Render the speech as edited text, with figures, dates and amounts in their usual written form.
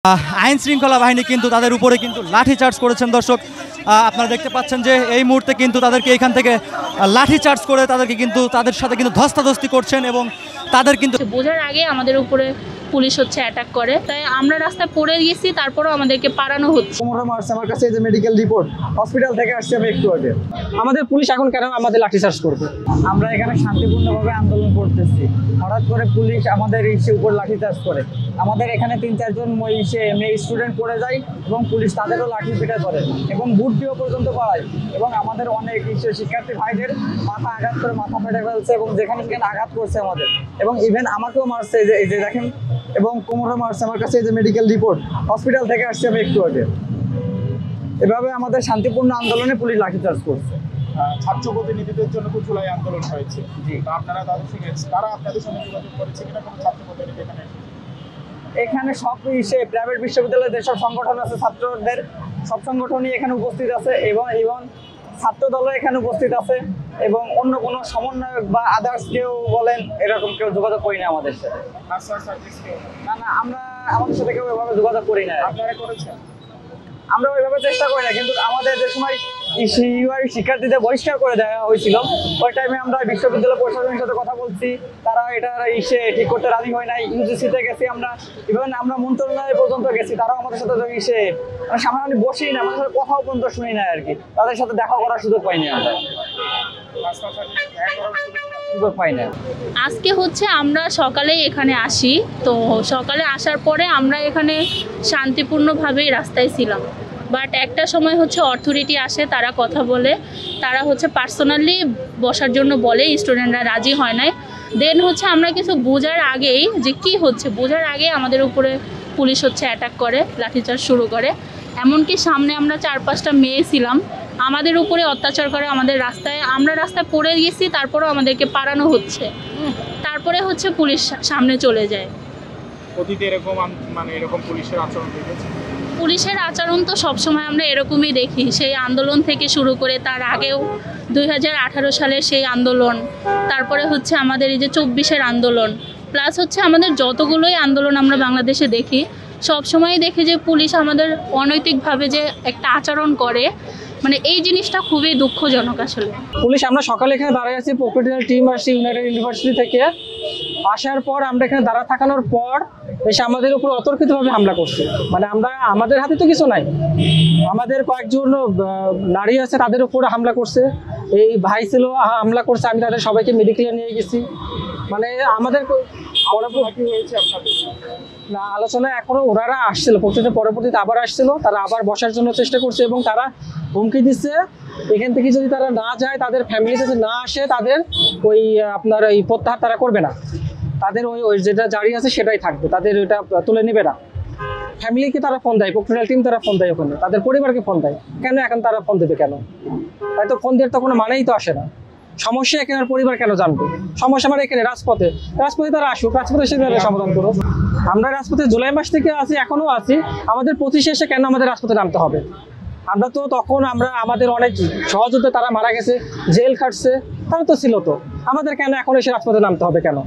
আইন শৃঙ্খলা বাহিনী কিন্তু তাদের উপরে কিন্তু লাঠিচার্জ করেছেন। দর্শক আপনারা দেখতে পাচ্ছেন যে এই মুহূর্তে কিন্তু তাদেরকে এখান থেকে লাঠিচার্জ করে তাদেরকে কিন্তু তাদের সাথে কিন্তু ধস্তাধস্তি করছেন এবং তাদের কিন্তু বোঝার আগে আমাদের উপরে পুলিশ অ্যাটাক করে, তাই আমরা রাস্তায় পড়ে গেছি, তারপরেও আমাদেরকে পারানো হচ্ছে। আমার কাছে যে মেডিকেল রিপোর্ট, হসপিটাল থেকে আসছি আমি একটু আগে। আমাদের পুলিশ এখন কেন আমাদের লাঠিচার্জ করবে? আমরা এখানে শান্তিপূর্ণভাবে আন্দোলন করতেছি, হঠাৎ করে পুলিশ আমাদের উপর লাঠিচার্জ করে। আমাদের এখানে 3-4 জন মেয়ে স্টুডেন্ট পড়ে যায় এবং পুলিশ তাদেরও লাঠি পিটা করে এবং বুট দিয়েও পর্যন্ত পাড়ায় এবং আমাদের অনেক শিক্ষার্থী ভাইদের মাথা আঘাত করে মাথা ফেটে ফেলছে এবং যেখানে সেখানে আঘাত করছে আমাদের, এবং ইভেন আমাকেও মারছে, এই যে দেখেন, এবং কোমরে মারছে। আমার কাছে যে মেডিকেল রিপোর্ট, হসপিটাল থেকে আসছি আমি একটু আগে। এভাবে আমাদের শান্তিপূর্ণ আন্দোলনে পুলিশ লাঠিচার্জ করছে। ছাত্র প্রতিনিধিদের জন্য তো জুলাই আন্দোলন হয়েছে, আপনারা তাদের সঙ্গে, তারা আপনাদের সঙ্গে যোগাযোগ করেছে কিনা? কোনো ছাত্র প্রতিনিধি এখানে সব প্রাইভেট বিশ্ববিদ্যালয়ের যেসব সংগঠন আছে, ছাত্রদের সব সংগঠনই এখানে উপস্থিত আছে এবং ছাত্র দলও এখানে উপস্থিত আছে এবং অন্য কোনো সমন্বয়ক বা আদার্স কেউ বলেন এরকম কেউ যোগাযোগ করি না আমাদের সাথে। না, আমরা আমাদের সাথে কেউ এভাবে যোগাযোগ করি না। আপনারা করেছেন? আমরা ওইভাবে চেষ্টা করি না, কিন্তু আমাদের যে সময় শিক্ষার্থীদের বহিষ্কার করে দেওয়া হয়েছিল ওই টাইমে আমরা বিশ্ববিদ্যালয় প্রশাসনের সাথে কথা বলছি, তারা এটা ঠিক করতে রাজি হয় নাই। ইউজিসিতে গেছি আমরা, ইভেন আমরা মন্ত্রণালয় পর্যন্ত গেছি, তারাও আমাদের সাথে সামনাসামনি বসেই না, আমাদের সাথে কথাও পর্যন্ত শুনি না আর কি, তাদের সাথে দেখা করার সুযোগ পাইনি আমরা। আজকে আমরা সকালেই এখানে আসি, তো সকালে আসার পরে আমরা এখানে শান্তিপূর্ণভাবেই রাস্তায় ছিলাম, বাট একটা সময় অথরিটি আসে, তারা কথা বলে, তারা পার্সোনালি বসার জন্য বলে, স্টুডেন্টরা রাজি হয় নাই। দেন আমরা কিছু বোঝার আগেই যে কি বোঝার আগে আমাদের উপরে পুলিশ অ্যাটাক করে, লাঠিচার্জ শুরু করে। এমনকি সামনে আমরা 4-5টা মেয়ে ছিলাম, আমাদের উপরে অত্যাচার করে, আমরা রাস্তায় পড়ে গেছি, তারপরেও আমাদেরকে পারানো হচ্ছে। তারপরে পুলিশ সামনে চলে যায়। এরকম পুলিশের আচরণ দেখেছি? পুলিশের আচরণ তো সবসময় আমরা এরকমই দেখি, সেই আন্দোলন থেকে শুরু করে তার আগেও 2018 সালের সেই আন্দোলন, তারপরে আমাদের এই যে 24-এর আন্দোলন, প্লাস আমাদের যতগুলোই আন্দোলন আমরা বাংলাদেশে দেখি, সবসময় দেখি যে পুলিশ আমাদের অনৈতিকভাবে যে একটা আচরণ করে, এই জিনিসটা খুবই দুঃখজনক আসলে। পুলিশ আমরা সকালে এখানে দাঁড়ায় আছি, প্রফেশনাল টিম আসছি ইউনাইটেড ইউনিভার্সিটি থেকে। আসার পর আমরা এখানে দাঁড়া থাকানোর পর এসে আমাদের উপর অতর্কিতভাবে হামলা করছে। আমাদের হাতে তো কিছু নাই, আমাদের কয়েকজন নারী আছে, তাদের উপর হামলা করছে। এই ভাই ছিল হামলা করছে, আমি তাদের সবাইকে মেডিকেলে নিয়ে গেছি। আমাদের না আলোচনা এখনো ওনারা আসছিল, পরবর্তীতে আবার আসছিল, তারা আবার বসার জন্য চেষ্টা করছে এবং তারা হুমকি দিচ্ছে এখান থেকে যদি তারা না যায়, তাদের ফ্যামিলি যদি না আসে, তাদের এই প্রত্যাহার তারা করবে না, তাদের ওই যেটা জারি আছে সেটাই থাকবে, তাদের ওইটা তুলে নেবে না। ফ্যামিলিকে তারা ফোন দেয়, প্রফেশনাল টিম তারা ফোন দেয়, ওখানে তাদের পরিবারকে ফোন দেয়। কেন এখন তারা ফোন দেবে কেন? তাই তো ফোন দেওয়ার তো কোনো মানেই তো আসে না। সমস্যা এখানে পরিবার কেন জানবে? সমস্যা এখানে রাজপথে তারা আসুক, রাজপথে সে সমাধান করুক। আমরা রাজপথে জুলাই মাস থেকে আছি, এখনো আছি। আমাদের প্রতিষ্ঠা এসে কেন আমাদের রাজপথে নামতে হবে? আমরা তো তখন আমাদের অনেক সহযোদ্ধা তারা মারা গেছে, জেল খাটছে, তারা তো ছিল, তো আমাদের কেন এখন এসে রাজপথে নামতে হবে কেন?